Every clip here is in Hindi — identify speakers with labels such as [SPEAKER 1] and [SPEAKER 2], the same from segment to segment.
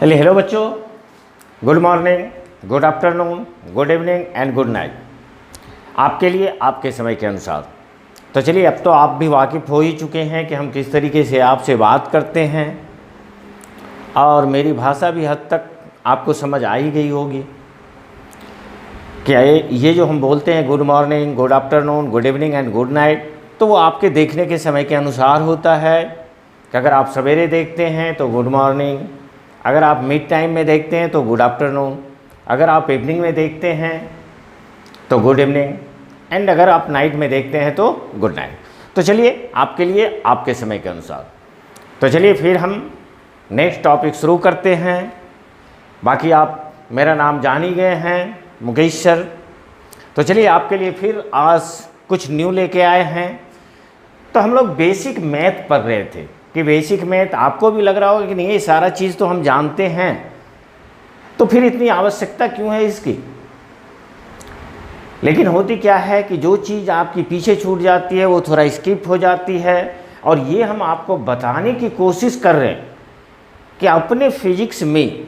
[SPEAKER 1] हेलो बच्चों, good morning, good afternoon, good evening and good night. आपके लिए आपके समय के अनुसार। तो चलिए, अब तो आप भी वाकिफ़ हो ही चुके हैं कि हम किस तरीके से आपसे बात करते हैं और मेरी भाषा भी हद तक आपको समझ आ ही गई होगी। क्या ये जो हम बोलते हैं good morning, good afternoon, good evening and good night, तो वो आपके देखने के समय के अनुसार होता है कि अगर आप सवेरे देखते हैं तो गुड मॉर्निंग, अगर आप मिड टाइम में देखते हैं तो गुड आफ्टरनून, अगर आप इवनिंग में देखते हैं तो गुड इवनिंग एंड अगर आप नाइट में देखते हैं तो गुड नाइट। तो चलिए, आपके लिए आपके समय के अनुसार। तो चलिए फिर हम नेक्स्ट टॉपिक शुरू करते हैं। बाकी आप मेरा नाम जान ही गए हैं, मुकेश सर। तो चलिए, आपके लिए फिर आज कुछ न्यू लेके आए हैं। तो हम लोग बेसिक मैथ पढ़ रहे थे कि बेसिक मैथ आपको भी लग रहा होगा कि नहीं, ये सारा चीज़ तो हम जानते हैं, तो फिर इतनी आवश्यकता क्यों है इसकी। लेकिन होती क्या है कि जो चीज़ आपकी पीछे छूट जाती है वो थोड़ा स्किप हो जाती है, और ये हम आपको बताने की कोशिश कर रहे हैं कि अपने फिजिक्स में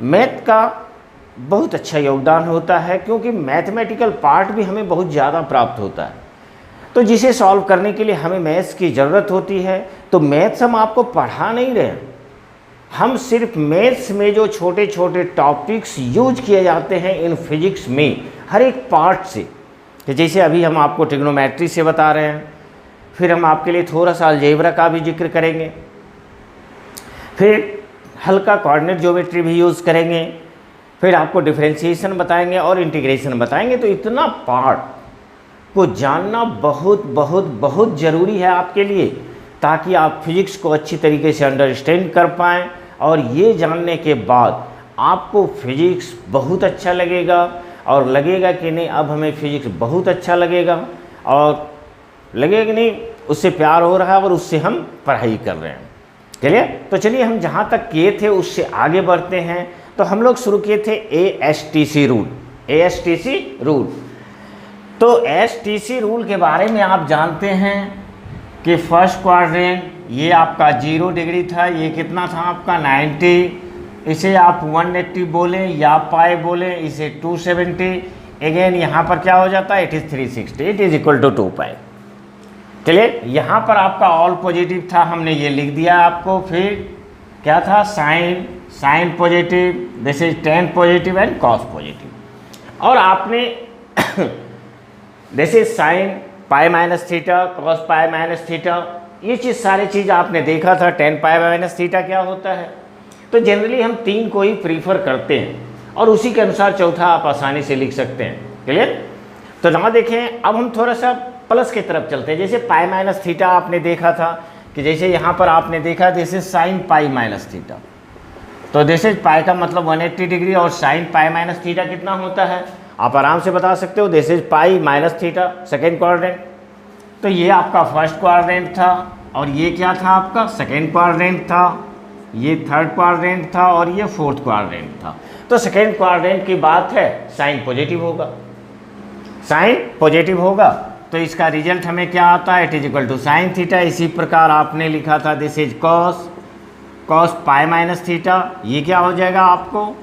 [SPEAKER 1] मैथ का बहुत अच्छा योगदान होता है, क्योंकि मैथमेटिकल पार्ट भी हमें बहुत ज़्यादा प्राप्त होता है। तो जिसे सॉल्व करने के लिए हमें मैथ्स की ज़रूरत होती है। तो मैथ्स हम आपको पढ़ा नहीं रहे, हम सिर्फ मैथ्स में जो छोटे छोटे टॉपिक्स यूज किए जाते हैं इन फिजिक्स में हर एक पार्ट से, कि जैसे अभी हम आपको ट्रिग्नोमेट्री से बता रहे हैं, फिर हम आपके लिए थोड़ा सा अलजेब्रा का भी जिक्र करेंगे, फिर हल्का कोऑर्डिनेट ज्योमेट्री भी यूज़ करेंगे, फिर आपको डिफरेंशिएशन बताएंगे और इंटीग्रेशन बताएंगे। तो इतना पार्ट को जानना बहुत बहुत बहुत ज़रूरी है आपके लिए, ताकि आप फिजिक्स को अच्छी तरीके से अंडरस्टैंड कर पाएँ। और ये जानने के बाद आपको फिजिक्स बहुत अच्छा लगेगा, और लगेगा कि नहीं अब हमें फिजिक्स बहुत अच्छा लगेगा, और लगेगा कि नहीं उससे प्यार हो रहा है और उससे हम पढ़ाई कर रहे हैं। चलिए, तो चलिए हम जहाँ तक किए थे उससे आगे बढ़ते हैं। तो हम लोग शुरू किए थे ASTC रूल। ASTC रूल, तो ASTC रूल के बारे में आप जानते हैं कि फर्स्ट क्वाड्रेंट ये आपका 0 डिग्री था, ये कितना था आपका 90, इसे आप 180 बोलें या पाई बोलें, इसे 270। अगेन यहाँ पर क्या हो जाता है, it is 360, it is equal to 2 pi. चलिए, यहाँ पर आपका ऑल पॉजिटिव था, हमने ये लिख दिया आपको। फिर क्या था, sine positive, this is tan positive and cos positive. और आपने this is sine pi minus theta, cos pi minus theta, ये चीज़ सारी चीज़ आपने देखा था। tan पाई माइनस थीटा क्या होता है। तो जनरली हम 3 को ही प्रीफर करते हैं, और उसी के अनुसार चौथा आप आसानी से लिख सकते हैं। क्लियर। तो ना देखें, अब हम थोड़ा सा प्लस की तरफ चलते हैं। जैसे पाई माइनस थीटा आपने देखा था कि जैसे यहाँ पर आपने देखा this is sine pi minus theta, तो दिस इज पाई का मतलब 180 डिग्री, और साइन पाई माइनस थीटा कितना होता है आप आराम से बता सकते हो, this is pi minus theta, second quadrant. तो ये आपका फर्स्ट क्वाड्रेंट था, और ये क्या था आपका सेकेंड क्वाड्रेंट था, ये थर्ड क्वाड्रेंट था, और ये फोर्थ क्वाड्रेंट था। तो सेकेंड क्वाड्रेंट की बात है, साइन पॉजिटिव होगा, साइन पॉजिटिव होगा। तो इसका रिजल्ट हमें क्या आता है, it is equal to sine theta. इसी प्रकार आपने लिखा था this is cos pi minus theta, ये क्या हो जाएगा आपको।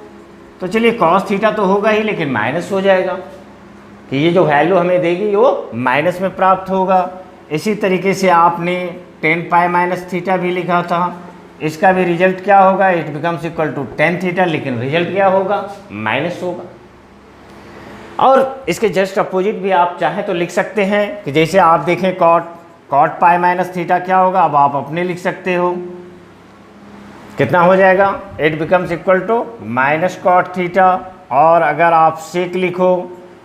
[SPEAKER 1] तो चलिए, कॉस थीटा तो होगा ही, लेकिन माइनस हो जाएगा कि ये जो वैल्यू हमें देगी वो माइनस में प्राप्त होगा। इसी तरीके से आपने tan पाई माइनस थीटा भी लिखा था, इसका भी रिजल्ट क्या होगा, it becomes equal to tan theta, लेकिन रिजल्ट क्या होगा, माइनस होगा। और इसके जस्ट अपोजिट भी आप चाहें तो लिख सकते हैं कि जैसे आप देखें कॉट पाई माइनस थीटा क्या होगा, अब आप अपने लिख सकते हो, कितना हो जाएगा, it becomes equal to minus cot theta. और अगर आप सेक लिखो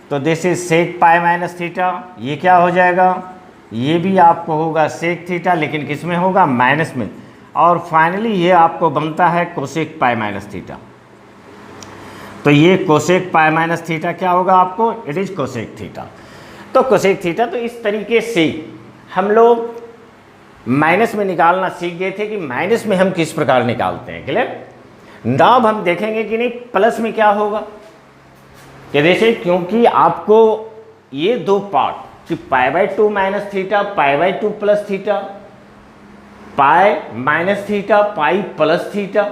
[SPEAKER 1] तो this is sec pi minus theta, ये क्या हो जाएगा, ये भी आपको होगा सेक थीटा, लेकिन किस में होगा, माइनस में। और फाइनली ये आपको बनता है कोसेक पाई माइनस थीटा। तो ये कोसेक पाई माइनस थीटा क्या होगा आपको, इट इज कोसेक थीटा। तो कोसेक थीटा, तो इस तरीके से हम लोग माइनस में निकालना सीख गए थे कि माइनस में हम किस प्रकार निकालते हैं। क्लियर। नाउ हम देखेंगे कि नहीं प्लस में क्या होगा, कि जैसे क्योंकि आपको ये दो पार्ट कि π/2 minus theta, π/2 plus theta, pi minus theta, pi plus theta,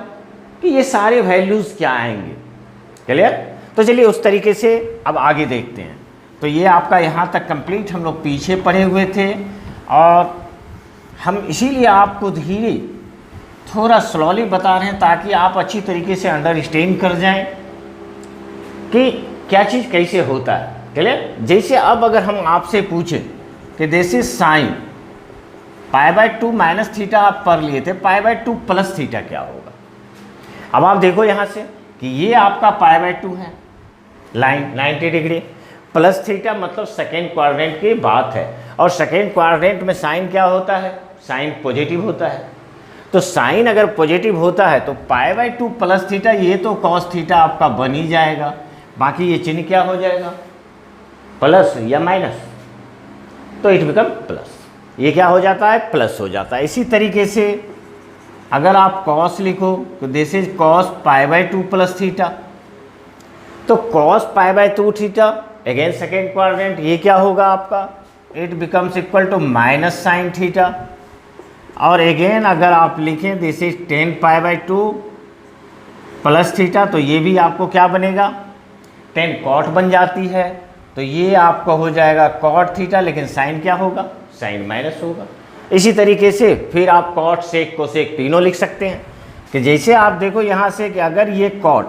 [SPEAKER 1] कि ये सारे वैल्यूज़ क्या आएंगे। क्लियर? तो चलिए उस तरीके से अब आगे देखते हैं। तो ये आपका यहाँ तक कंप्लीट हम लोग पीछे पढ़े हुए थे, और हम इसीलिए आपको धीरे थोड़ा स्लोली बता रहे हैं ताकि आप अच्छी तरीके से अंडरस्टैंड कर जाएं कि क्या चीज़ कैसे होता है। क्लियर? जैसे अब अगर हम आपसे पूछें कि this is sine π/2 minus theta आप पढ़ लिए थे, π/2 प्लस थीटा क्या होगा। अब आप देखो यहाँ से कि ये आपका π/2 है, लाइन 90 डिग्री, प्लस थीटा मतलब सेकेंड क्वाड्रेंट की बात है, और सेकेंड क्वाड्रेंट में साइन क्या होता है, साइन पॉजिटिव होता है। तो साइन अगर पॉजिटिव होता है तो π/2 प्लस थीटा, ये तो कॉस थीटा आपका बन ही जाएगा, बाकी ये चिन्ह क्या हो जाएगा, प्लस या माइनस, तो इट बिकम प्लस। ये क्या हो जाता है, प्लस हो जाता है। इसी तरीके से अगर आप कॉस लिखो तो this is cos π/2 plus theta, तो cos π/2 theta again second quadrant, ये क्या होगा आपका, it becomes equal to minus sine theta. और अगेन अगर आप लिखें this is tan π/2 plus theta, तो ये भी आपको क्या बनेगा, tan कॉट बन जाती है, तो ये आपका हो जाएगा कॉट थीटा, लेकिन साइन क्या होगा, साइन माइनस होगा। इसी तरीके से फिर आप कॉट सेक कोसेक तीनों लिख सकते हैं, कि जैसे आप देखो यहाँ से कि अगर ये कॉट,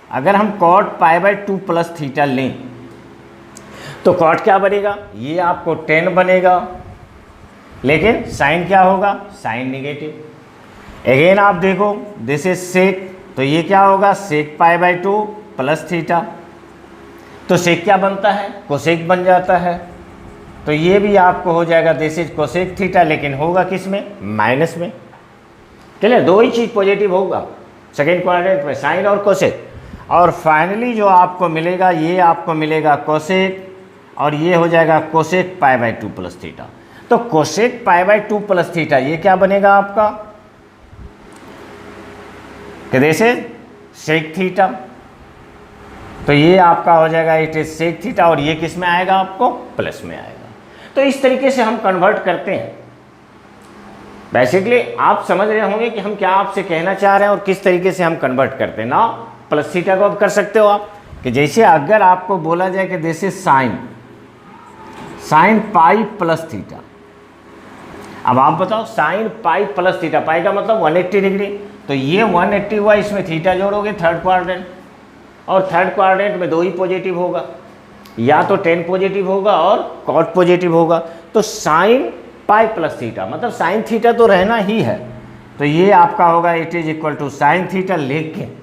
[SPEAKER 1] अगर हम कॉट π/2 प्लस थीटा लें तो कॉट क्या बनेगा, ये आपको tan बनेगा, लेकिन साइन क्या होगा, साइन निगेटिव। अगेन आप देखो दिस इज सेक, तो ये क्या होगा, सेक π/2 प्लस थीटा, तो सेक क्या बनता है, कोसेक बन जाता है, तो ये भी आपको हो जाएगा दिस इज कोसेक थीटा, लेकिन होगा किस में, माइनस में। चलिए दो ही चीज़ पॉजिटिव होगा सेकेंड क्वाड्रेंट में, साइन और कोसेक। और फाइनली जो आपको मिलेगा, ये आपको मिलेगा कोसेक, और ये हो जाएगा कोसेक π/2 प्लस थीटा। तो कोसेक π/2 प्लस थीटा ये क्या बनेगा आपका, कि दिस इज सेक थीटा, तो ये आपका हो जाएगा इट इज सेक थीटा, और ये किस में आएगा, आपको प्लस में आएगा। तो इस तरीके से हम कन्वर्ट करते हैं। बेसिकली आप समझ रहे होंगे कि हम क्या आपसे कहना चाह रहे हैं और किस तरीके से हम कन्वर्ट करते हैं ना। प्लस थीटा को अब कर सकते हो आप, कि जैसे अगर आपको बोला जाए कि this is sine pi plus theta, अब आप बताओ साइन पाई प्लस थीटा, पाई का मतलब 180 डिग्री, तो ये 180 हुआ, इसमें थीटा जोड़ोगे थर्ड क्वाड्रेंट, और थर्ड क्वाड्रेंट में दो ही पॉजिटिव होगा, या तो tan पॉजिटिव होगा और cot पॉजिटिव होगा। तो साइन पाई प्लस थीटा मतलब साइन थीटा तो रहना ही है, तो ये आपका होगा it is equal to sine theta, लेकिन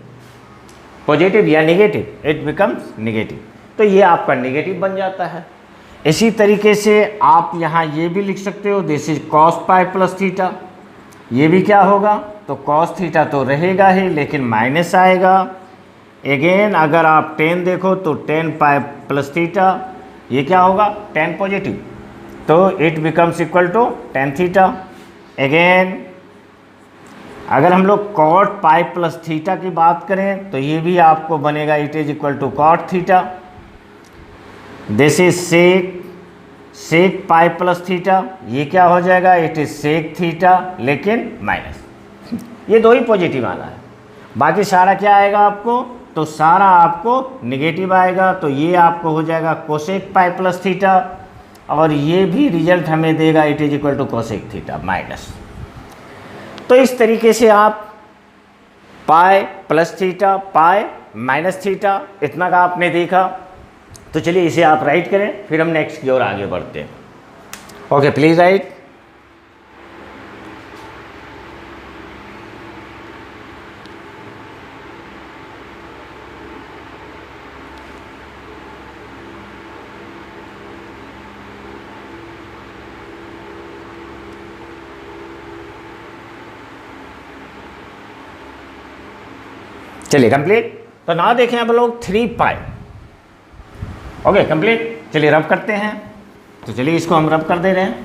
[SPEAKER 1] पॉजिटिव या नेगेटिव, इट बिकम्स नेगेटिव, तो ये आपका नेगेटिव बन जाता है। इसी तरीके से आप यहाँ ये भी लिख सकते हो this is cos pi plus theta, ये भी क्या होगा, तो कॉस थीटा तो रहेगा ही, लेकिन माइनस आएगा। अगेन अगर आप tan देखो तो tan पाई प्लस थीटा, ये क्या होगा, tan पॉजिटिव, तो it becomes equal to tan theta. Again अगर हम लोग cot पाई प्लस थीटा की बात करें तो ये भी आपको बनेगा it is equal to cot theta. This is sec pi plus theta, ये क्या हो जाएगा, इट इज सेक थीटा, लेकिन माइनस, ये दो ही पॉजिटिव आना है, बाकी सारा क्या आएगा आपको, तो सारा आपको नेगेटिव आएगा। तो ये आपको हो जाएगा कोसेक पाई प्लस थीटा, और ये भी रिजल्ट हमें देगा it is equal to cosec theta minus. तो इस तरीके से आप pi plus theta, pi minus theta, इतना का आपने देखा। तो चलिए इसे आप राइट करें, फिर हम नेक्स्ट की ओर आगे बढ़ते हैं। Okay, please write. चलिए कंप्लीट। तो ना देखें अब लोग 3 पाई। Okay complete. चलिए रब करते हैं, तो चलिए इसको हम रब कर दे रहे हैं।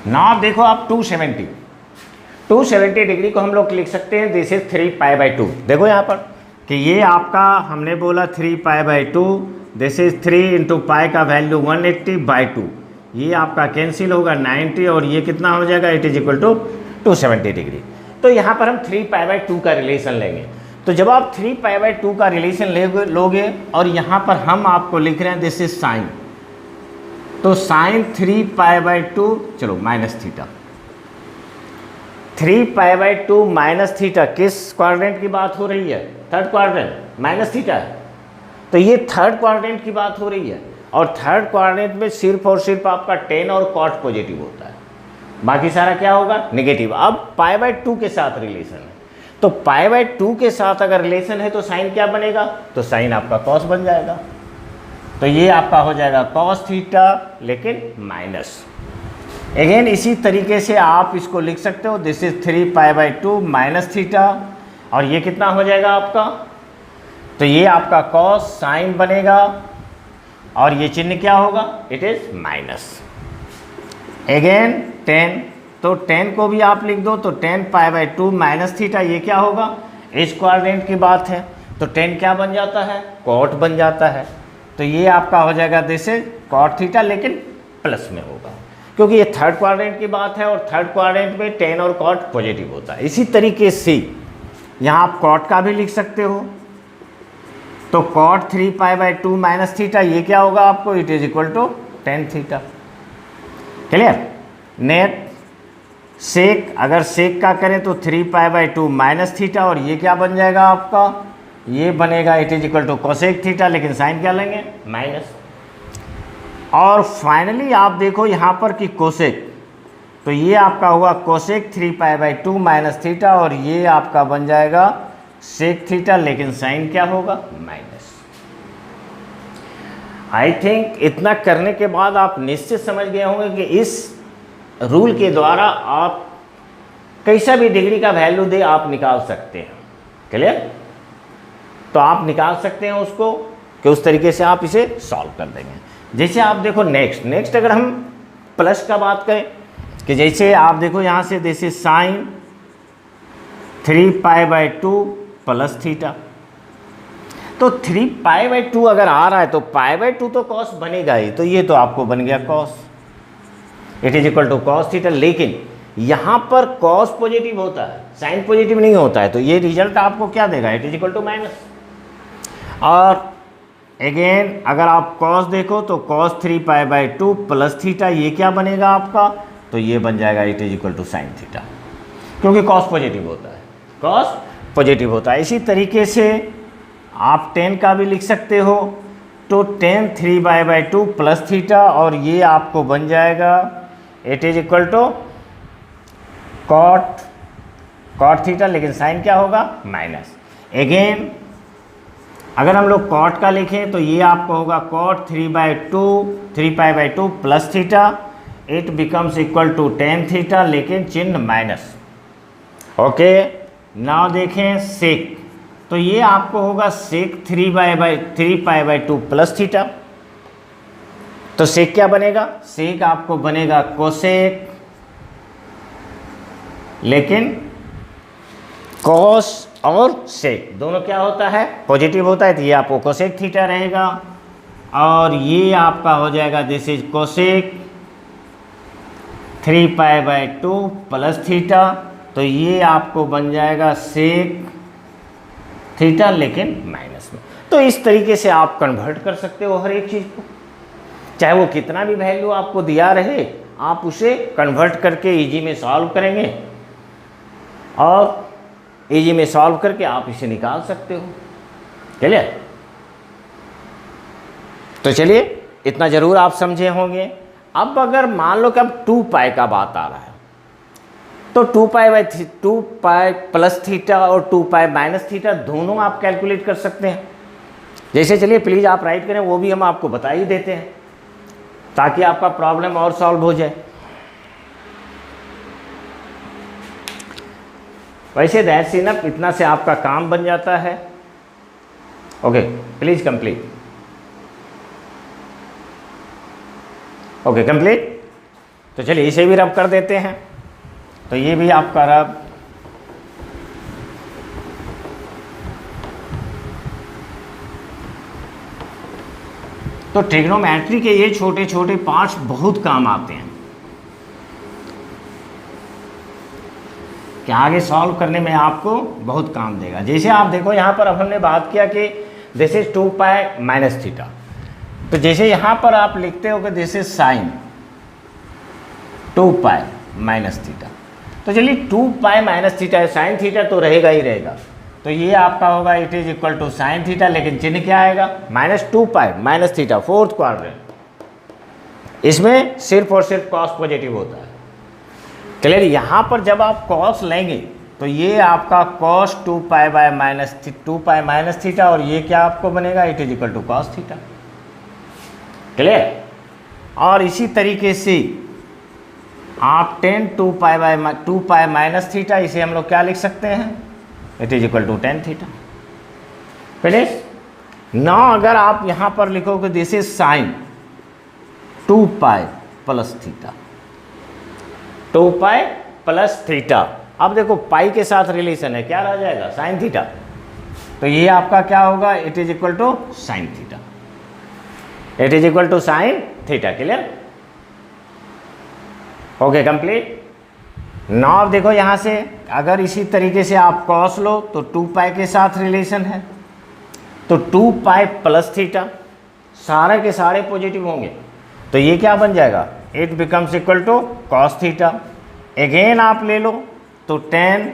[SPEAKER 1] ना आप देखो आप 270 270 डिग्री को हम लोग लिख सकते हैं दिस इज 3π/2। देखो यहाँ पर कि ये आपका हमने बोला 3π/2, दिस इज 3 × पाई का वैल्यू 180/2, ये आपका कैंसिल होगा 90 और ये कितना हो जाएगा, it is equal to 270 degree. तो यहाँ पर हम 3π/2 का रिलेशन लेंगे। तो जब आप 3π/2 का रिलेशन लोगे और यहाँ पर हम आपको लिख रहे हैं दिस इज साइन, तो साइन 3π/2 चलो माइनस थीटा, 3π/2 माइनस थीटा किस क्वाड्रेंट की बात हो रही है, थर्ड क्वाड्रेंट, माइनस थीटा है, तो ये थर्ड क्वाड्रेंट की बात हो रही है। और थर्ड क्वाड्रेंट में सिर्फ और सिर्फ आपका टेन और कॉट पॉजिटिव होता है, बाकी सारा क्या होगा, नेगेटिव। अब π/2 के साथ रिलेशन है, तो π/2 के साथ अगर रिलेशन है तो साइन क्या बनेगा, तो साइन आपका कॉस बन जाएगा। तो ये आपका हो जाएगा कॉस थीटा लेकिन माइनस। अगेन इसी तरीके से आप इसको लिख सकते हो, दिस इज 3π/2 माइनस थीटा, और ये कितना हो जाएगा आपका, तो ये आपका कॉस साइन बनेगा और ये चिन्ह क्या होगा, इट इज माइनस। अगेन 10, तो 10 को भी आप लिख दो, तो 10π/2 माइनस थीटा, ये क्या होगा, इस क्वाड्रेंट की बात है, तो 10 क्या बन जाता है, कॉट बन जाता है। तो ये आपका हो जाएगा दिस इज कॉट थीटा लेकिन प्लस में होगा, क्योंकि ये थर्ड क्वाड्रेंट की बात है और थर्ड क्वाड्रेंट में 10 और कॉट पॉजिटिव होता है। इसी तरीके से यहाँ आप कॉट का भी लिख सकते हो, तो कॉट 3π/2 माइनस थीटा, ये क्या होगा आपको, it is equal to 10 theta. Clear. नेट सेक, अगर सेक का करें तो 3π/2 माइनस थीटा, और ये क्या बन जाएगा आपका, ये बनेगा it is equal to cosec theta, लेकिन साइन क्या लेंगे, माइनस। और फाइनली आप देखो यहाँ पर कि कोसेक, तो ये आपका हुआ कोसेक 3π/2 माइनस थीटा, और ये आपका बन जाएगा सेक थीटा, लेकिन साइन क्या होगा, माइनस। आई थिंक इतना करने के बाद आप निश्चित समझ गए होंगे कि इस रूल के द्वारा आप कैसा भी डिग्री का वैल्यू दे आप निकाल सकते हैं। क्लियर। तो आप निकाल सकते हैं उसको कि उस तरीके से आप इसे सॉल्व कर देंगे। जैसे आप देखो नेक्स्ट अगर हम प्लस का बात करें कि जैसे आप देखो यहाँ से this is sine 3π/2 plus theta, तो 3π/2 अगर आ रहा है तो π/2 तो कॉस बनेगा ही, तो ये तो आपको बन गया cos, it is equal to cos theta. लेकिन यहाँ पर कॉस पॉजिटिव होता है, साइन पॉजिटिव नहीं होता है, तो ये रिजल्ट आपको क्या देगा, it is equal to minus. और अगेन अगर आप कॉस देखो तो कॉस 3π/2 प्लस थीटा, ये क्या बनेगा आपका, तो ये बन जाएगा it is equal to sine theta, क्योंकि कॉस पॉजिटिव होता है, कॉस पॉजिटिव होता है। इसी तरीके से आप 10 का भी लिख सकते हो, तो 10 3π/2 प्लस थीटा, और ये आपको बन जाएगा it is equal to cot theta, लेकिन साइन क्या होगा, माइनस। अगेन अगर हम लोग कॉट का लिखें तो ये आपको होगा cot 3π/2 plus theta, it becomes equal to 10 theta, लेकिन चिन्ह माइनस। ओके, नाउ देखें सेक, तो ये आपको होगा सेक 3π/2 प्लस थीटा, तो सेक क्या बनेगा, सेक आपको बनेगा कोसेक, लेकिन कॉस और सेक दोनों क्या होता है, पॉजिटिव होता है, तो ये आपको कोसेक थीटा रहेगा, और ये आपका हो जाएगा this is cosec 3π/2 plus theta, तो ये आपको बन जाएगा सेक थीटा, लेकिन माइनस में। तो इस तरीके से आप कन्वर्ट कर सकते हो हर एक चीज़ को, चाहे वो कितना भी वैल्यू आपको दिया रहे, आप उसे कन्वर्ट करके इजी में सॉल्व करेंगे, और इजी में सॉल्व करके आप इसे निकाल सकते हो। चलिए, तो चलिए इतना ज़रूर आप समझे होंगे। अब अगर मान लो कि अब 2π का बात आ रहा है, तो 2π प्लस थीटा और 2π माइनस थीटा दोनों आप कैलकुलेट कर सकते हैं। जैसे चलिए प्लीज़ आप राइट करें, वो भी हम आपको बता ही देते हैं ताकि आपका प्रॉब्लम और सॉल्व हो जाए। वैसे दैट्स इनफ, इतना से आपका काम बन जाता है। Okay, please complete. Okay, complete. तो चलिए इसे भी रब कर देते हैं, तो ये भी आपका रब तो ट्रिग्नोमेट्री के ये छोटे छोटे पार्ट्स बहुत काम आते हैं कि आगे सॉल्व करने में आपको बहुत काम देगा। जैसे आप देखो यहाँ पर अब हमने बात किया कि this is 2 pi minus theta, तो जैसे यहाँ पर आप लिखते हो कि this is sine 2 pi minus theta, तो चलिए 2 पाई माइनस थीटा है, साइन थीटा तो रहेगा ही रहेगा, तो ये आपका होगा it is equal to sine theta, लेकिन चिन्ह क्या आएगा -2 pi minus theta, fourth quadrant. इसमें सिर्फ और सिर्फ कॉस पॉजिटिव होता है। क्लियर? यहाँ पर जब आप कॉस लेंगे तो ये आपका cos 2 pi by -2 pi minus theta, और ये क्या आपको बनेगा it is equal to cos theta. Clear? और इसी तरीके से आप 2 पाई माइनस थीटा, इसे हम लोग क्या लिख सकते हैं it is equal to tan theta. Finish ना। अगर आप यहाँ पर लिखोगे this is sine 2 pi plus theta, 2 pi plus theta, अब देखो पाई के साथ रिलेशन है, क्या रह जाएगा साइन थीटा, तो ये आपका क्या होगा it is equal to sine theta, it is equal to sine theta. Clear? Okay complete. Now अब देखो यहाँ से अगर इसी तरीके से आप कॉस लो तो 2 पाई के साथ रिलेशन है, तो 2 पाई प्लस थीटा, सारे के सारे पॉजिटिव होंगे, तो ये क्या बन जाएगा it becomes equal to cos theta. Again आप ले लो तो tan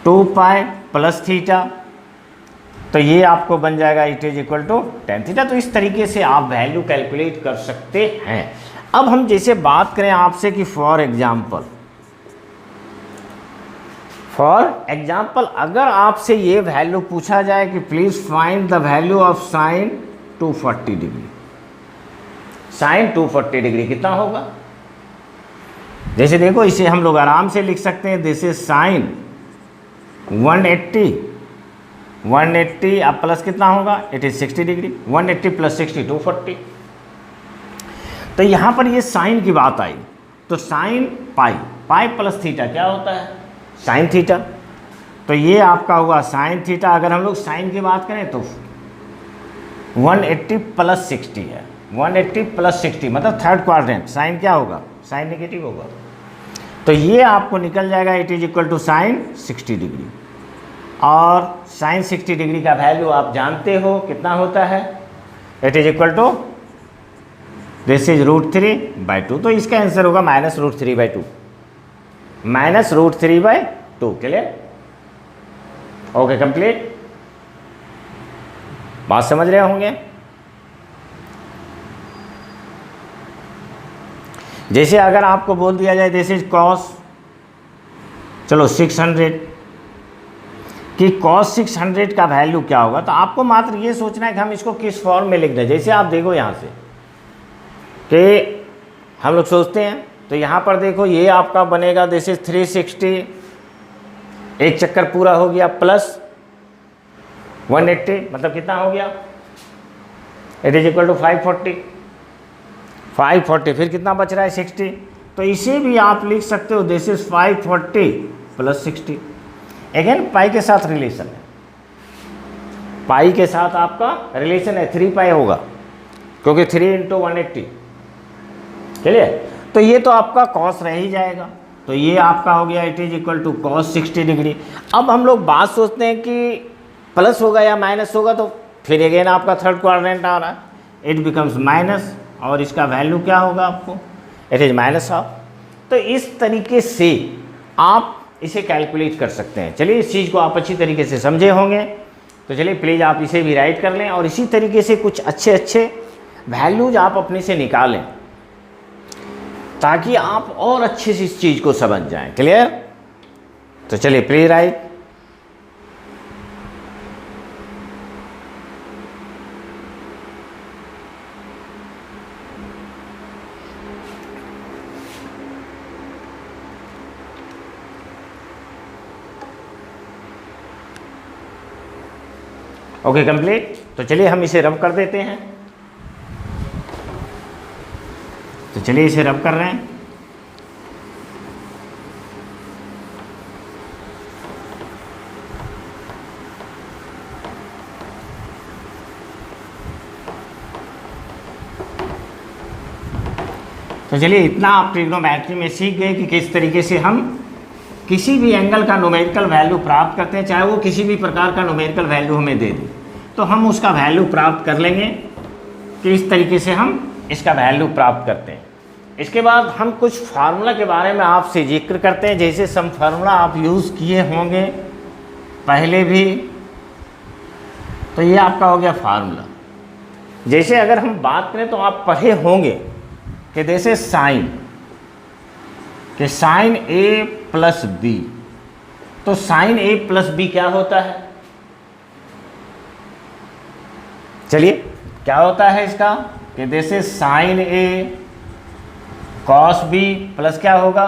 [SPEAKER 1] 2 पाई प्लस थीटा, तो ये आपको बन जाएगा it is equal to tan theta. तो इस तरीके से आप वैल्यू कैलकुलेट कर सकते हैं। अब हम जैसे बात करें आपसे कि फॉर एग्जाम्पल अगर आपसे ये वैल्यू पूछा जाए कि please find the value of sine 240 degree, sine 240 degree कितना होगा, जैसे देखो इसे हम लोग आराम से लिख सकते हैं दिस इज साइन 180 अब प्लस कितना होगा इट इज 60 डिग्री, 180 प्लस 60 240। तो यहाँ पर ये साइन की बात आई, तो साइन पाई प्लस थीटा क्या होता है साइन थीटा, तो ये आपका हुआ साइन थीटा। अगर हम लोग साइन की बात करें तो 180 प्लस 60 है, 180 प्लस 60 मतलब थर्ड क्वाड्रेंट, साइन क्या होगा साइन नेगेटिव होगा, तो ये आपको निकल जाएगा it is equal to sine 60 degree. और साइन 60 डिग्री का वैल्यू आप जानते हो कितना होता है it is equal to this is √3/2, तो इसका आंसर होगा -√3/2, -√3/2। क्लियर? Okay complete. बात समझ रहे होंगे? जैसे अगर आपको बोल दिया जाए दिस इज कॉस, चलो 600, कि कॉस 600 का वैल्यू क्या होगा, तो आपको मात्र ये सोचना है कि हम इसको किस फॉर्म में लिख दें। जैसे आप देखो यहाँ से कि हम लोग सोचते हैं, तो यहाँ पर देखो ये आपका बनेगा दिस इज 360, एक चक्कर पूरा हो गया, प्लस 180 मतलब कितना हो गया इट इज इक्वल टू 540, फिर कितना बच रहा है 60, तो इसे भी आप लिख सकते हो दिस इज 540 प्लस 60। अगेन पाई के साथ रिलेशन है, पाई के साथ आपका रिलेशन है, 3 पाई होगा क्योंकि 3 × 180। चलिए, तो ये तो आपका कॉस रह ही जाएगा, तो ये आपका हो गया it is equal to cos 60 degree. अब हम लोग बात सोचते हैं कि प्लस होगा या माइनस होगा, तो फिर अगेन आपका थर्ड क्वाड्रेंट आ रहा है, इट बिकम्स माइनस, और इसका वैल्यू क्या होगा आपको इट इज -1/2। तो इस तरीके से आप इसे कैलकुलेट कर सकते हैं। चलिए, इस चीज़ को आप अच्छी तरीके से समझे होंगे, तो चलिए प्लीज़ आप इसे भी राइट कर लें, और इसी तरीके से कुछ अच्छे वैल्यूज आप अपने से निकालें ताकि आप और अच्छे से इस चीज़ को समझ जाएं। क्लियर? तो चलिए प्लीज राइट। Okay complete. तो चलिए हम इसे रब कर देते हैं, तो चलिए इसे रब कर रहे हैं। तो चलिए इतना आप ट्रिग्नोमेट्री में सीख गए कि किस तरीके से हम किसी भी एंगल का न्यूमेरिकल वैल्यू प्राप्त करते हैं, चाहे वो किसी भी प्रकार का न्यूमेरिकल वैल्यू हमें दे दे तो हम उसका वैल्यू प्राप्त कर लेंगे कि इस तरीके से हम इसका वैल्यू प्राप्त करते हैं। इसके बाद हम कुछ फार्मूला के बारे में आपसे जिक्र करते हैं, जैसे सम फार्मूला आप यूज़ किए होंगे पहले भी। तो ये आपका हो गया फार्मूला। जैसे अगर हम बात करें तो आप पढ़े होंगे कि जैसे साइन ए प्लस बी, तो साइन ए प्लस बी क्या होता है? चलिए क्या होता है इसका कि जैसे sine A cos B plus क्या होगा,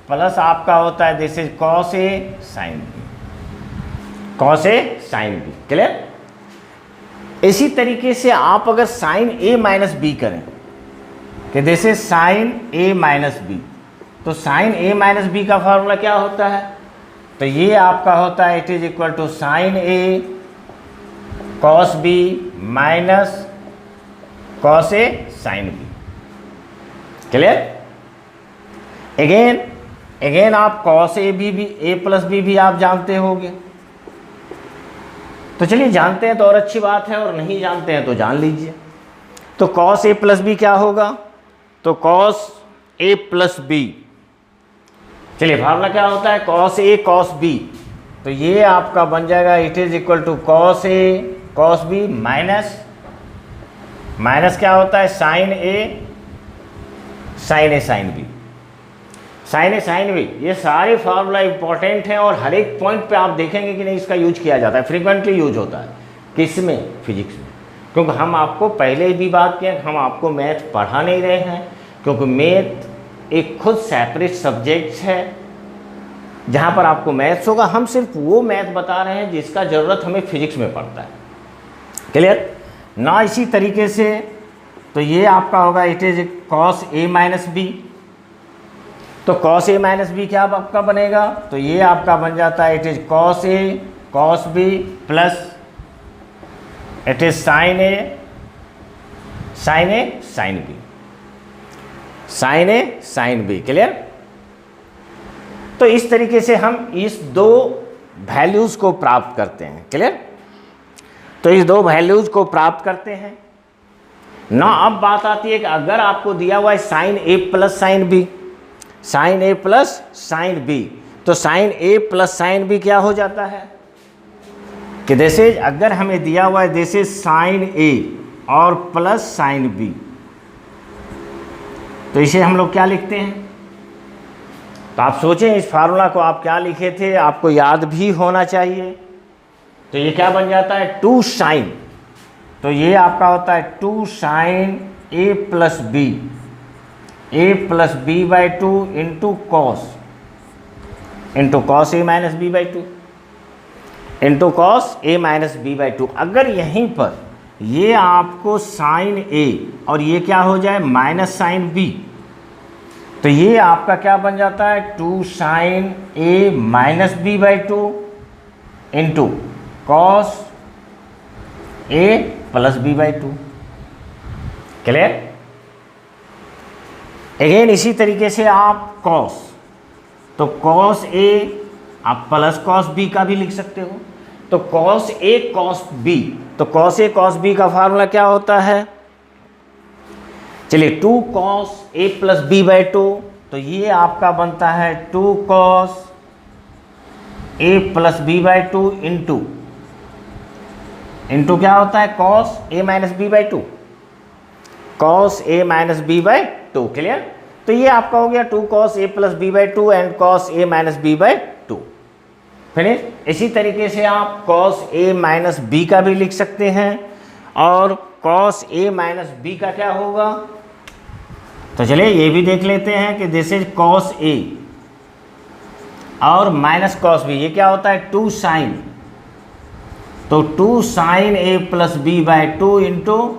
[SPEAKER 1] प्लस आपका होता है जैसे cos A sine B, cos A sine B. Clear? इसी तरीके से आप अगर साइन ए माइनस बी करें कि जैसे साइन ए माइनस बी, तो साइन ए माइनस बी का फॉर्मूला क्या होता है? तो ये आपका होता है it is equal to sine A cos B minus cos A sine B. Clear? Again आप कॉस ए बी भी ए प्लस बी भी आप जानते होंगे। तो चलिए जानते हैं तो और अच्छी बात है, और नहीं जानते हैं तो जान लीजिए। तो कॉस ए प्लस बी क्या होगा? तो कॉस ए प्लस बी, चलिए फार्मूला क्या होता है? कॉस ए कॉस बी, तो ये आपका बन जाएगा it is equal to cos A cos B minus क्या होता है? Sine A sine B, sine A sine B. ये सारे फार्मूला इंपॉर्टेंट हैं और हर एक पॉइंट पे आप देखेंगे कि नहीं इसका यूज किया जाता है, फ्रीक्वेंटली यूज होता है। किसमें? फिजिक्स में। क्योंकि हम आपको पहले भी बात किए, हम आपको मैथ पढ़ा नहीं रहे हैं, क्योंकि मैथ एक खुद सेपरेट सब्जेक्ट है जहाँ पर आपको मैथ्स होगा। हम सिर्फ वो मैथ बता रहे हैं जिसका ज़रूरत हमें फिजिक्स में पड़ता है। क्लियर ना? इसी तरीके से तो ये आपका होगा it is cos A minus B, तो कॉस ए माइनस बी क्या आपका बनेगा? तो ये आपका बन जाता है it is cos A cos B plus it is sine A sine B, sine A sine B. Clear? तो इस तरीके से हम इस दो वैल्यूज़ को प्राप्त करते हैं। क्लियर? तो इस दो वैल्यूज़ को प्राप्त करते हैं ना। अब बात आती है कि अगर आपको दिया हुआ है sine A plus sign B, sine A plus sine B, तो sine A plus sine B क्या हो जाता है कि जैसे अगर हमें दिया हुआ है जैसे साइन ए और प्लस साइन बी, तो इसे हम लोग क्या लिखते हैं? तो आप सोचें इस फार्मूला को आप क्या लिखे थे, आपको याद भी होना चाहिए। तो ये क्या बन जाता है? टू साइन, तो ये आपका होता है two sine A plus B by two into cos A minus B by two into cos A minus B by two. अगर यहीं पर ये आपको साइन ए और ये क्या हो जाए माइनस साइन बी, तो ये आपका क्या बन जाता है? Two sine A minus B by two into cos A plus B by two. Clear? Again इसी तरीके से आप कॉस, तो कॉस ए आप प्लस कॉस बी का भी लिख सकते हो। तो कॉस ए कॉस बी, तो कॉस ए कॉस बी का फार्मूला क्या होता है? चलिए two cos A plus B by two, तो ये आपका बनता है two cos A plus B by two into क्या होता है? Cos A minus B by two, cos A minus B by two. Clear? तो ये आपका हो गया two cos A plus B by two and cos A minus B by two. Finish? इसी तरीके से आप कॉस ए माइनस बी का भी लिख सकते हैं, और कॉस ए माइनस बी का क्या होगा? तो चलिए ये भी देख लेते हैं कि दिस इज कॉस ए और माइनस कॉस बी, ये क्या होता है? टू साइन, तो two sine A plus B by two into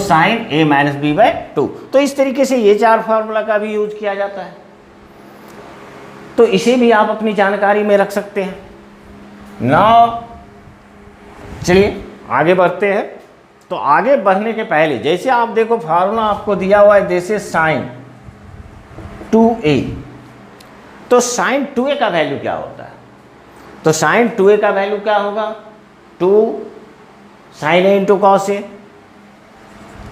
[SPEAKER 1] sine A minus B by two. तो इस तरीके से ये चार फार्मूला का भी यूज किया जाता है, तो इसे भी आप अपनी जानकारी में रख सकते हैं। नाउ चलिए आगे बढ़ते हैं। तो आगे बढ़ने के पहले जैसे आप देखो फार्मूला आपको दिया हुआ है जैसे साइन 2a, तो साइन 2a का वैल्यू क्या होता है? तो साइन 2a का वैल्यू क्या होगा? 2 sine a into cos A.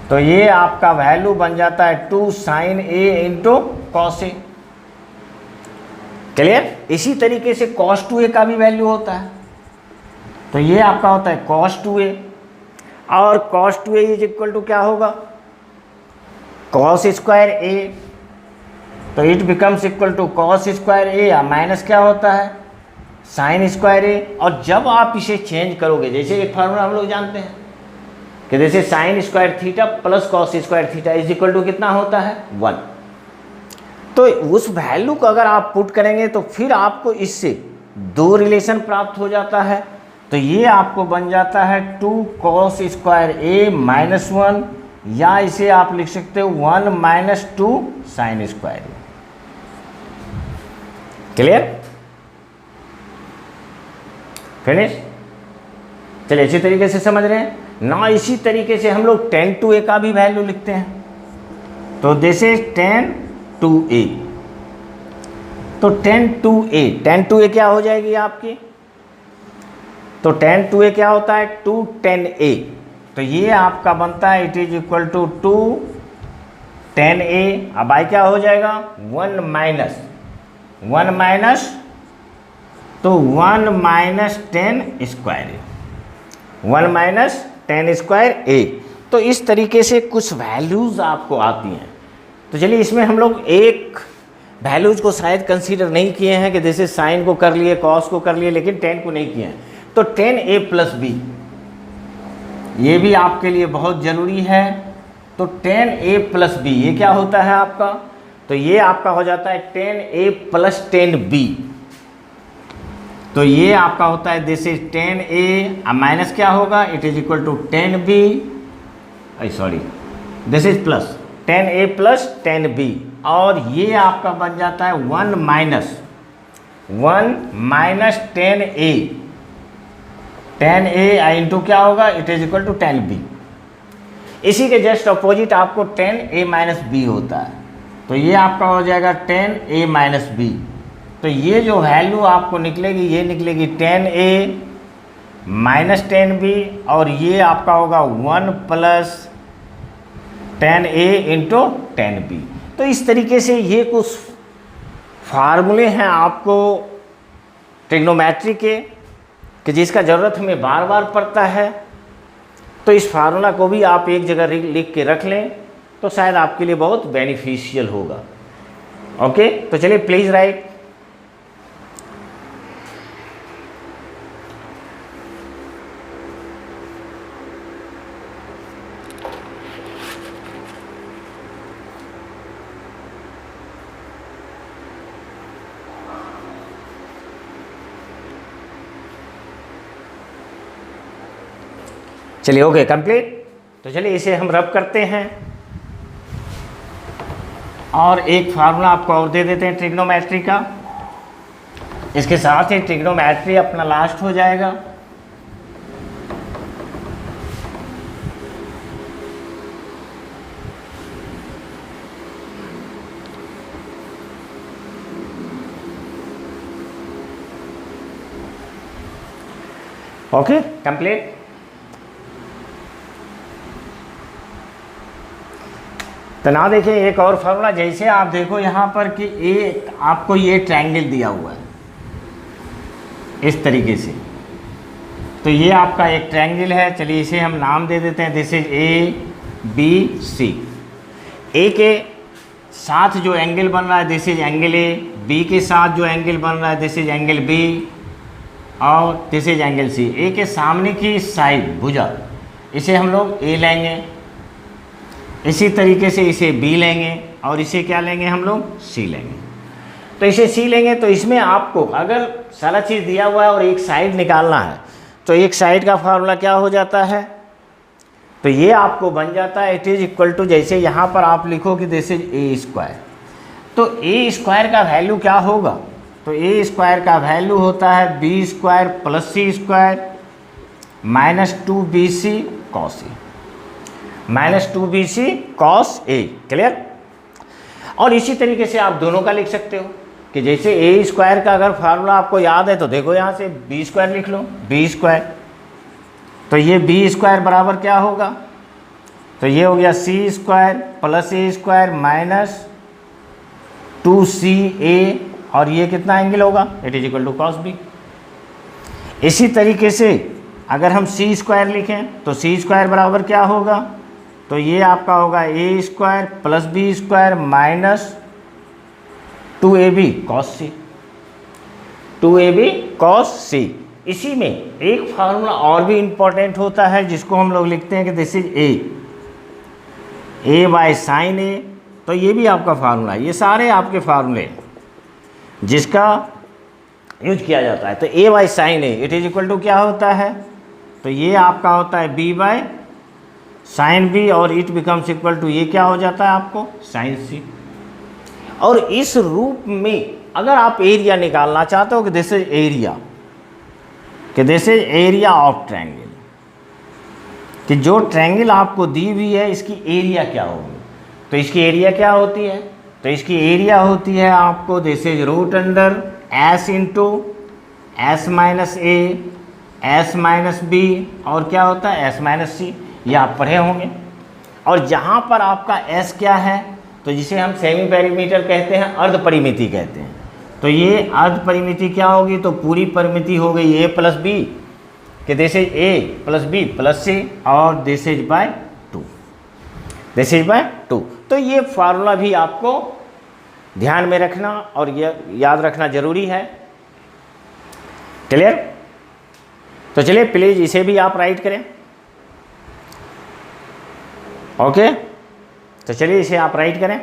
[SPEAKER 1] तो ये आपका वैल्यू बन जाता है 2 sine a into cos A. Clear? इसी तरीके से कॉस 2a का भी वैल्यू होता है, तो ये आपका होता है कॉस 2a, और cos 2a is equal to क्या होगा? कॉस स्क्वायर a, तो it becomes equal to cos square a minus क्या होता है? Sine square a। और जब आप इसे चेंज करोगे, जैसे एक फार्मूला हम लोग जानते हैं कि जैसे sine square theta plus cos square theta is equal to कितना होता है? 1। तो उस वैल्यू को अगर आप पुट करेंगे तो फिर आपको इससे 2 रिलेशन प्राप्त हो जाता है। तो ये आपको बन जाता है 2 कॉस स्क्वायर a माइनस 1, या इसे आप लिख सकते हो 1 minus 2 sign square a। Clear? Finish? चलिए इसी तरीके से समझ रहे हैं ना। इसी तरीके से हम लोग 10 2a का भी वैल्यू लिखते हैं, तो दिस इज 10 2a। तो 10 2a क्या हो जाएगी आपकी? तो 10 2a क्या होता है? 2 10a। तो ये आपका बनता है it is equal to 2 10a। अब आई क्या हो जाएगा? 1 माइनस तो 1 माइनस 10 स्क्वायर ए, 1 माइनस 10 स्क्वायर ए। तो इस तरीके से कुछ वैल्यूज़ आपको आती हैं। तो चलिए इसमें हम लोग एक वैल्यूज़ को शायद कंसीडर नहीं किए हैं कि जैसे साइन को कर लिए, कॉस को कर लिए, लेकिन 10 को नहीं किए हैं। तो 10a प्लस b ये भी आपके लिए बहुत ज़रूरी है। तो 10a प्लस b ये क्या होता है आपका? तो ये आपका हो जाता है 10a प्लस 10b। तो ये आपका होता है दिस इज 10a माइनस क्या होगा? It is equal to 10b, sorry this is plus 10a plus 10b, और ये आपका बन जाता है 1 माइनस 10a इंटू क्या होगा? It is equal to 10b। इसी के जस्ट अपोजिट आपको 10a माइनस b होता है, तो ये आपका हो जाएगा 10a माइनस b। तो ये जो वैल्यू आपको निकलेगी ये निकलेगी 10a माइनस 10b, और ये आपका होगा 1 प्लस 10a इंटू 10b। तो इस तरीके से ये कुछ फार्मूले हैं आपको ट्रिग्नोमेट्री के, कि जिसका ज़रूरत हमें बार बार पड़ता है। तो इस फार्मूला को भी आप एक जगह लिख के रख लें तो शायद आपके लिए बहुत बेनिफिशियल होगा। ओके, तो चलिए प्लीज़ राइट। चलिए ओके कंप्लीट। तो चलिए इसे हम रब करते हैं और एक फार्मूला आपको और दे देते हैं ट्रिग्नोमेट्री का। इसके साथ ही ट्रिग्नोमेट्री अपना लास्ट हो जाएगा। Okay complete. तो ना देखिए एक और फार्मूला, जैसे आप देखो यहाँ पर कि आपको ये ट्रायंगल दिया हुआ है इस तरीके से। तो ये आपका एक ट्रायंगल है, चलिए इसे हम नाम दे देते हैं दिस इज ABC। ए के साथ जो एंगल बन रहा है this is angle A, B के साथ जो एंगल बन रहा है दिस इज एंगल बी, और this is angle C. A के सामने की साइड भुजा इसे हम लोग ए लेंगे, इसी तरीके से इसे बी लेंगे, और इसे क्या लेंगे हम लोग? सी लेंगे। तो इसे सी लेंगे तो इसमें आपको अगर सारा चीज़ दिया हुआ है और एक साइड निकालना है तो एक साइड का फार्मूला क्या हो जाता है? तो ये आपको बन जाता है इट इज इक्वल टू, जैसे यहाँ पर आप लिखो कि दिस इज ए स्क्वायर, तो ए स्क्वायर का वैल्यू क्या होगा? तो ए स्क्वायर का वैल्यू होता है B square plus C square minus 2bc cos A. Minus 2bc cos A. Clear. और इसी तरीके से आप दोनों का लिख सकते हो कि जैसे ए स्क्वायर का अगर फार्मूला आपको याद है तो देखो यहाँ से बी स्क्वायर लिख लो, बी स्क्वायर, तो ये बी स्क्वायर बराबर क्या होगा, तो ये हो गया C square plus A square minus 2ca, और ये कितना एंगल होगा, it is equal to cos B. इसी तरीके से अगर हम सी स्क्वायर लिखें तो सी स्क्वायर बराबर क्या होगा, तो ये आपका होगा a square plus b square minus 2ab cos c, 2ab cos c. इसी में एक फार्मूला और भी इंपॉर्टेंट होता है जिसको हम लोग लिखते हैं कि this is a by sine a. तो ये भी आपका फार्मूला है, ये सारे आपके फार्मूले जिसका यूज किया जाता है। तो a by sine a it is equal to क्या होता है, तो ये आपका होता है बी बाय साइन बी, और इट बिकम्स इक्वल टू ये क्या हो जाता है आपको साइन सी। और इस रूप में अगर आप एरिया निकालना चाहते हो कि दिस इज एरिया, कि this is area of triangle, कि जो ट्रायंगल आपको दी हुई है इसकी एरिया क्या होगी, तो इसकी एरिया क्या होती है, तो इसकी एरिया होती है आपको this is root under S into S minus A S minus B, और क्या होता है एस माइनस सी, ये आप पढ़े होंगे। और जहाँ पर आपका एस क्या है, तो जिसे हम सेमी पेरीमीटर कहते हैं, अर्ध परिमिति कहते हैं, तो ये अर्ध परिमिति क्या होगी, तो पूरी परिमिति हो गई ए प्लस बी, कि this is a plus b plus c, और this is by 2, this is by 2। तो ये फार्मूला भी आपको ध्यान में रखना और ये याद रखना जरूरी है। क्लियर। तो चलिए प्लीज इसे भी आप राइट करें। ओके, तो चलिए इसे आप राइट करें।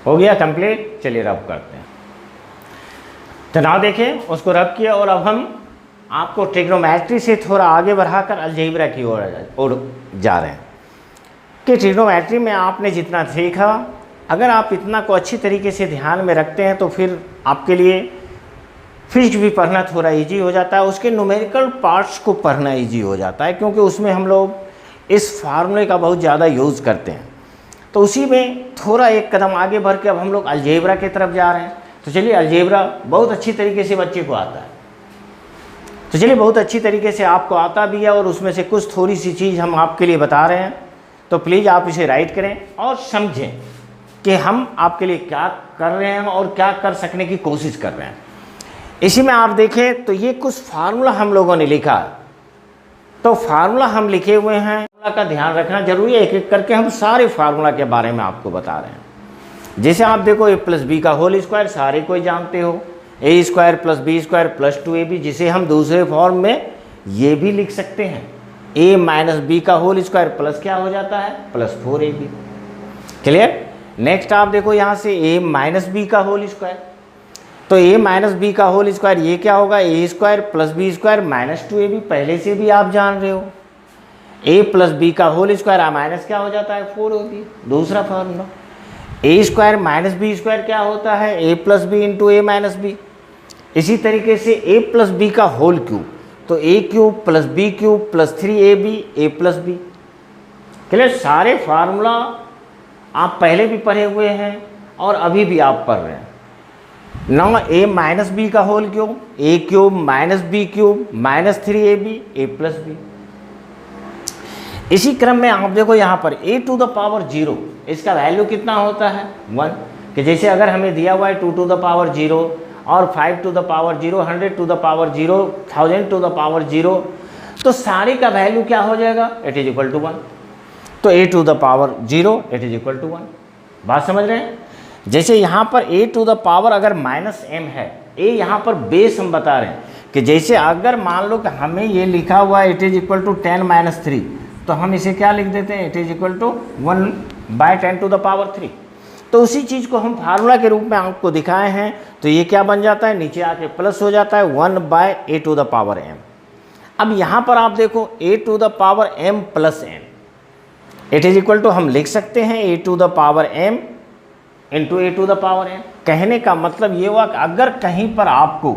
[SPEAKER 1] हो गया कंप्लीट। चलिए रब करते हैं। तो नाउ देखें, उसको रब किया और अब हम आपको ट्रिग्नोमेट्री से थोड़ा आगे बढ़ाकर अलजेब्रा की ओर जा रहे हैं कि ट्रिग्नोमेट्री में आपने जितना सीखा, अगर आप इतना को अच्छी तरीके से ध्यान में रखते हैं तो फिर आपके लिए फिजिक्स भी पढ़ना थोड़ा इजी हो जाता है, उसके न्यूमेरिकल पार्ट्स को पढ़ना इजी हो जाता है, क्योंकि उसमें हम लोग इस फार्मूले का बहुत ज़्यादा यूज़ करते हैं। तो उसी में थोड़ा एक कदम आगे बढ़ के अब हम लोग अलजेब्रा की तरफ जा रहे हैं। तो चलिए, अलजेब्रा बहुत अच्छी तरीके से बच्चे को आता है, तो चलिए बहुत अच्छी तरीके से आपको आता भी है और उसमें से कुछ थोड़ी सी चीज़ हम आपके लिए बता रहे हैं। तो प्लीज़ आप इसे राइट करें और समझें कि हम आपके लिए क्या कर रहे हैं और क्या कर सकने की कोशिश कर रहे हैं। इसी में आप देखें तो ये कुछ फार्मूला हम लोगों ने लिखा, तो फार्मूला हम लिखे हुए हैं, फार्मूला का ध्यान रखना जरूरी है। एक एक करके हम सारे फार्मूला के बारे में आपको बता रहे हैं। जैसे आप देखो, ए प्लस बी का होल स्क्वायर सारे कोई जानते हो, a square plus b square plus 2ab, जिसे हम दूसरे फॉर्म में ये भी लिख सकते हैं, ए माइनस बी का होल स्क्वायर प्लस क्या हो जाता है प्लस 4ab। क्लियर। नेक्स्ट आप देखो यहाँ से ए माइनस बी का होल स्क्वायर, तो ए माइनस बी का होल स्क्वायर ये क्या होगा, a square plus b square minus 2ab, पहले से भी आप जान रहे हो। ए प्लस बी का होल स्क्वायर माइनस क्या हो जाता है 4ab, दूसरा formula. A square minus b square क्या होता है, a plus b into a minus b. इसी तरीके से ए प्लस बी का होल क्यूब, तो a cube plus b cube plus 3ab a plus b. Clear. सारे फार्मूला आप पहले भी पढ़े हुए हैं और अभी भी आप पढ़ रहे हैं ना। ए माइनस बी का whole cube, a cube minus b cube minus 3ab a plus b. इसी क्रम में आप देखो यहाँ पर a टू द पावर 0, इसका वैल्यू कितना होता है 1, कि जैसे अगर हमें दिया हुआ है 2 टू द पावर 0 और 5 to the power 0, 100 to the power 0, 1000 to the power 0, तो सारे का वैल्यू क्या हो जाएगा, इट इज इक्वल टू 1। तो a to the power 0 it is equal to 1। बात समझ रहे हैं। जैसे यहाँ पर a टू द पावर अगर माइनस m है, a यहाँ पर बेस हम बता रहे हैं कि जैसे अगर मान लो कि हमें ये लिखा हुआ है it is equal to 10 minus 3, तो हम इसे क्या लिख देते हैं, it is equal to 1/10 to the power 3। तो उसी चीज़ को हम फार्मूला के रूप में आपको दिखाए हैं, तो ये क्या बन जाता है, नीचे आके प्लस हो जाता है 1/a to the power m। अब यहाँ पर आप देखो a to the power m plus n it is equal to हम लिख सकते हैं a to the power m into a to the power n। कहने का मतलब ये हुआ कि अगर कहीं पर आपको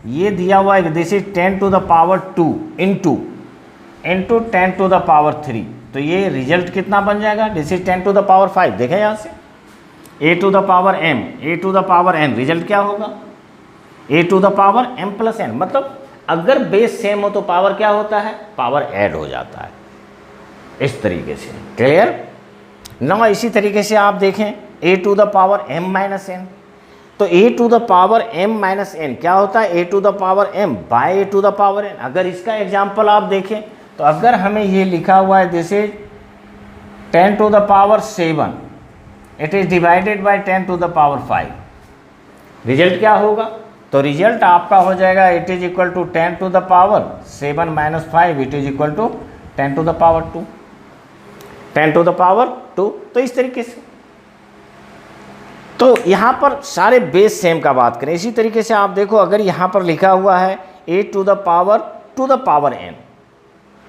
[SPEAKER 1] ये दिया हुआ है this is 10 to the power 2 into 10 to the power 3, तो ये रिजल्ट कितना बन जाएगा, this is 10 to the power 5। देखें यहाँ से a to the power m, a to the power n, result क्या होगा a to the power m plus n। मतलब अगर बेस सेम हो तो पावर क्या होता है, पावर ऐड हो जाता है, इस तरीके से। क्लियर ना। इसी तरीके से आप देखें a to the power m minus n, तो a to the power m minus n क्या होता है, a to the power m by a to the power n। अगर इसका एग्जाम्पल आप देखें तो अगर हमें ये लिखा हुआ है this is 10 to the power 7, it is divided by 10 to the power 5, result क्या होगा, तो रिजल्ट आपका हो जाएगा it is equal to 10 to the power 7 minus 5, it is equal to 10 to the power 2, 10 to the power 2। तो इस तरीके से, तो यहाँ पर सारे बेस सेम का बात करें। इसी तरीके से आप देखो अगर यहाँ पर लिखा हुआ है a to the power n,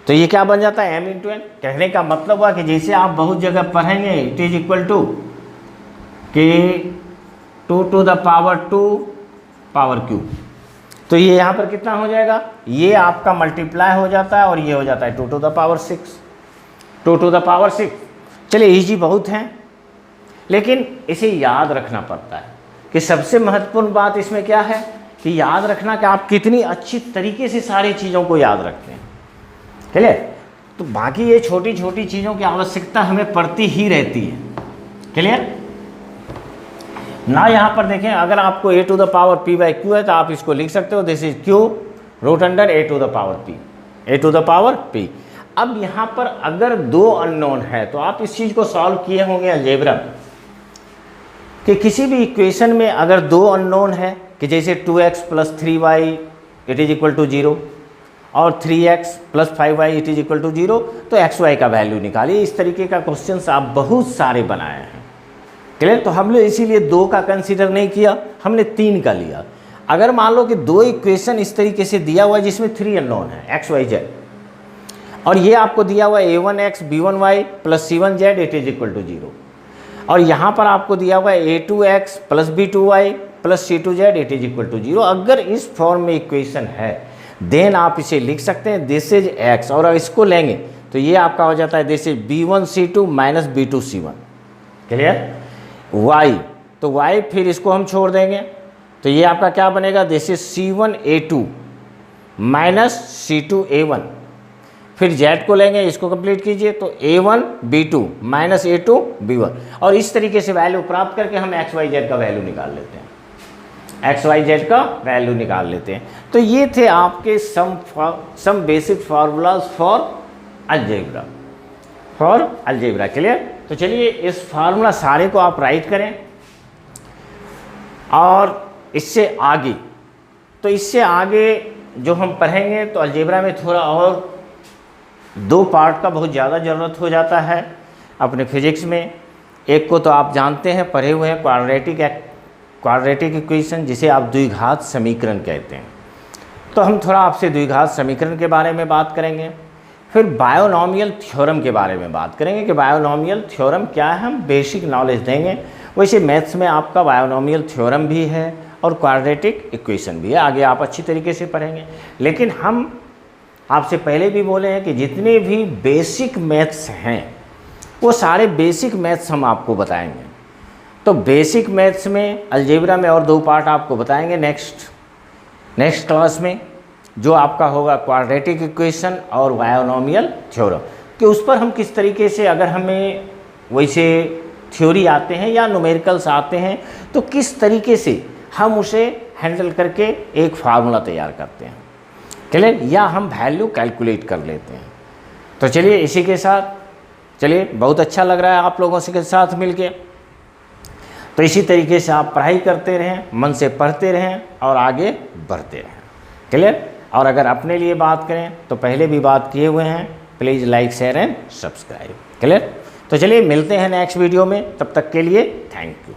[SPEAKER 1] तो ये क्या बन जाता है m इंटू n। कहने का मतलब हुआ कि जैसे आप बहुत जगह पढ़ेंगे इट इज इक्वल टू कि 2 to the power 2 power cube, तो ये यहाँ पर कितना हो जाएगा, ये आपका मल्टीप्लाई हो जाता है और ये हो जाता है 2 to the power 6, 2 to the power 6। चलिए ईजी बहुत है, लेकिन इसे याद रखना पड़ता है कि सबसे महत्वपूर्ण बात इसमें क्या है कि याद रखना कि आप कितनी अच्छी तरीके से सारी चीज़ों को याद रखते हैं। क्लियर। तो बाकी ये छोटी छोटी चीज़ों की आवश्यकता हमें पड़ती ही रहती है। क्लियर ना। यहाँ पर देखें अगर आपको a to the power p by Q है तो आप इसको लिख सकते हो this is q root under a to the power p, a to the power p। अब यहाँ पर अगर दो अननोन है तो आप इस चीज़ को सॉल्व किए होंगे अलजेब्रा कि किसी भी इक्वेशन में अगर दो अननोन है कि जैसे 2x plus 3y it is equal to 0 और 3x plus 5y it is equal to 0, तो xy का वैल्यू निकालिए। इस तरीके का क्वेश्चन आप बहुत सारे बनाए हैं। क्लियर। तो हमने इसीलिए 2 का कंसीडर नहीं किया, हमने 3 का लिया। अगर मान लो कि दो इक्वेशन इस तरीके से दिया हुआ है जिसमें 3 अननोन है x y z, और ये आपको दिया हुआ है a1x b1y plus c1z it is equal to 0, और यहाँ पर आपको दिया हुआ है a2x plus b2y plus c2z it is equal to 0। अगर इस फॉर्म में इक्वेशन है देन आप इसे लिख सकते हैं दिस इज x, और अगर इसको लेंगे तो ये आपका हो जाता है this is b1c2 minus b2c1। Clear. y, तो y फिर इसको हम छोड़ देंगे तो ये आपका क्या बनेगा this is c1a2 minus c2a1। फिर z को लेंगे, इसको कंप्लीट कीजिए तो a1 b2 minus a2 b1, और इस तरीके से वैल्यू प्राप्त करके हम x y z का वैल्यू निकाल लेते हैं, x y z का वैल्यू निकाल लेते हैं। तो ये थे आपके some basic formulas for algebra. Clear. तो चलिए इस फार्मूला सारे को आप राइट करें, और इससे आगे जो हम पढ़ेंगे तो अलजेब्रा में थोड़ा और 2 पार्ट का बहुत ज़्यादा ज़रूरत हो जाता है अपने फिजिक्स में। एक को तो आप जानते हैं, पढ़े हुए हैं, क्वाड्रेटिक इक्वेशन जिसे आप द्विघात समीकरण कहते हैं। तो हम थोड़ा आपसे द्विघात समीकरण के बारे में बात करेंगे, फिर बायोनॉमियल थ्योरम के बारे में बात करेंगे कि बायोनॉमियल थ्योरम क्या है, हम बेसिक नॉलेज देंगे। वैसे मैथ्स में आपका बायोनॉमियल थ्योरम भी है और क्वाड्रेटिक इक्वेशन भी है, आगे आप अच्छी तरीके से पढ़ेंगे। लेकिन हम आपसे पहले भी बोले हैं कि जितने भी बेसिक मैथ्स हैं वो सारे बेसिक मैथ्स हम आपको बताएंगे। तो बेसिक मैथ्स में अलजेब्रा में और 2 पार्ट आपको बताएंगे नेक्स्ट क्लास में, जो आपका होगा क्वाड्रेटिक इक्वेशन और बायोनॉमियल थ्योरम, कि उस पर हम किस तरीके से, अगर हमें वैसे थ्योरी आते हैं या न्यूमेरिकल्स आते हैं तो किस तरीके से हम उसे हैंडल करके एक फार्मूला तैयार करते हैं। क्लियर। या हम वैल्यू कैलकुलेट कर लेते हैं। तो चलिए इसी के साथ, चलिए बहुत अच्छा लग रहा है आप लोगों से के साथ मिलके। तो इसी तरीके से आप पढ़ाई करते रहें, मन से पढ़ते रहें और आगे बढ़ते रहें। क्लियर। और अगर अपने लिए बात करें तो पहले भी बात किए हुए हैं, please like share and subscribe. Clear. तो चलिए मिलते हैं नेक्स्ट वीडियो में, तब तक के लिए थैंक यू।